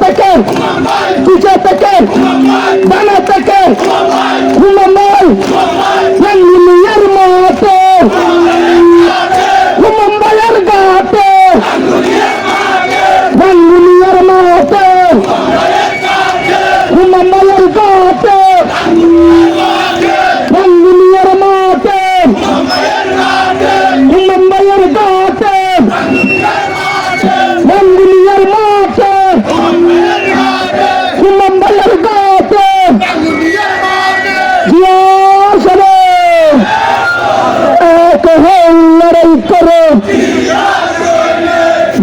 থেকে পিছে থেকে ডানা থেকে মুম্বাই রঙ্গিনিয়ার মাঠে মুম্বাইয়ের ঘাটে রঙ্গিনিয়ার মাঠে মুম্বাইয়ের ঘাটে রঙ্গিনিয়ার মাঠে মুম্বাইয়ের ঘাটে রঙ্গিনিয়ার মাঠে মুম্বাইয়ের ঘাটে জিয়া সাহেব এক হয়ে লড়াই করো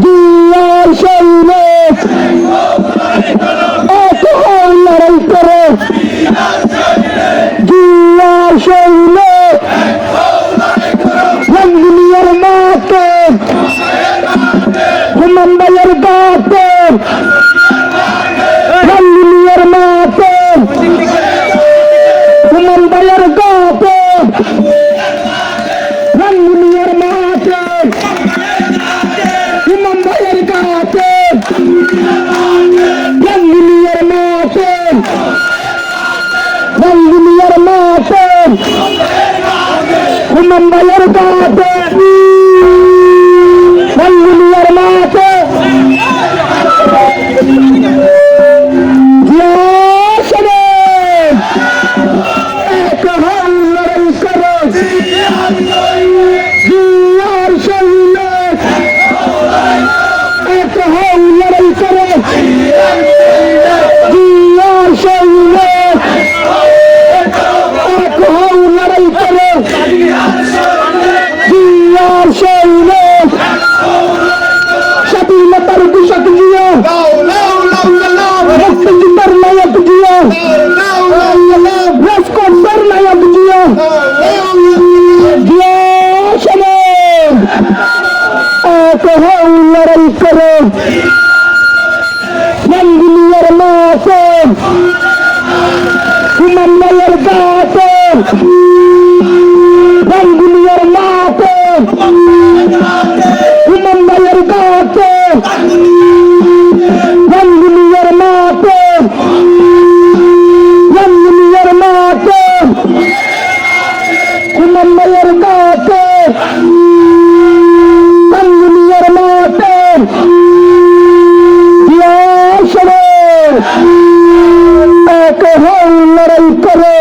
জিয়া সৈনিক এক হয়ে লড়াই করো জিয়া সৈনিক রঙ্গিনিয়ার মাঠে মুম্বাইয়ের ঘাটে রঙ্গিনিয়ার মাঠে মুম্বাইয়ের ঘাটে রঙ্গিনিয়ার মাঠে মুম্বাইয়ের ঘাটে রঙ্গিনিয়ার মাঠে রঙ্গিনিয়ার মাঠে মুম্বাইয়ের ঘাটে রঙ্গিনিয়ার মাঠে এক হল লড়াই করো জিয়ার সৈনিক এক হল লড়াই করো জিয়ার সৈনিক এক হল লড়াই করো জিয়ার সৈনিক স্বাধীনতার কৃষক জিয়া মুক্তিযুদ্ধের নায়ক জিয়া রাজকোটের নায়ক জিয়া জিয়া সাহেব এক হও লড়াই করো রঙ্গিনিয়ার মাঠে মুম্বাইয়ের ঘাটে রঙ্গিনিয়ার মাঠে মুম্বাইয়ের ঘাটে রঙ্গিনিয়ার মাঠে রঙ্গিনিয়ার মাঠে মুম্বাইয়ের ঘাটে রঙ্গিনিয়ার মাঠে জিয়া সাহেব এক হল লড়াই করো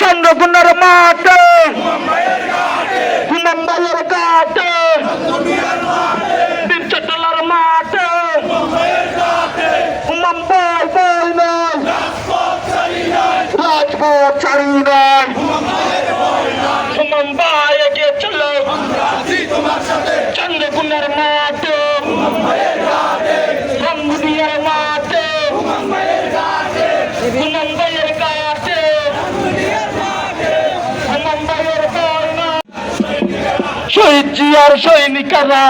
চন্দ্রকোনার মাঠে মুম্বাইয়ের ঘাটে বিপচটলার মাঠে মুম্বাই বই নয় রাজপথ ছাড়ি নয় মুম্বাই এগিয়ে চলো চন্দ্রকোনার মাঠে রঙ্গিনিয়ার মাঠে মুম্বাইয়ের ঘাটে মুম্বাইয়ের বই নয় শহীদ জিয়ার সৈনিকেরা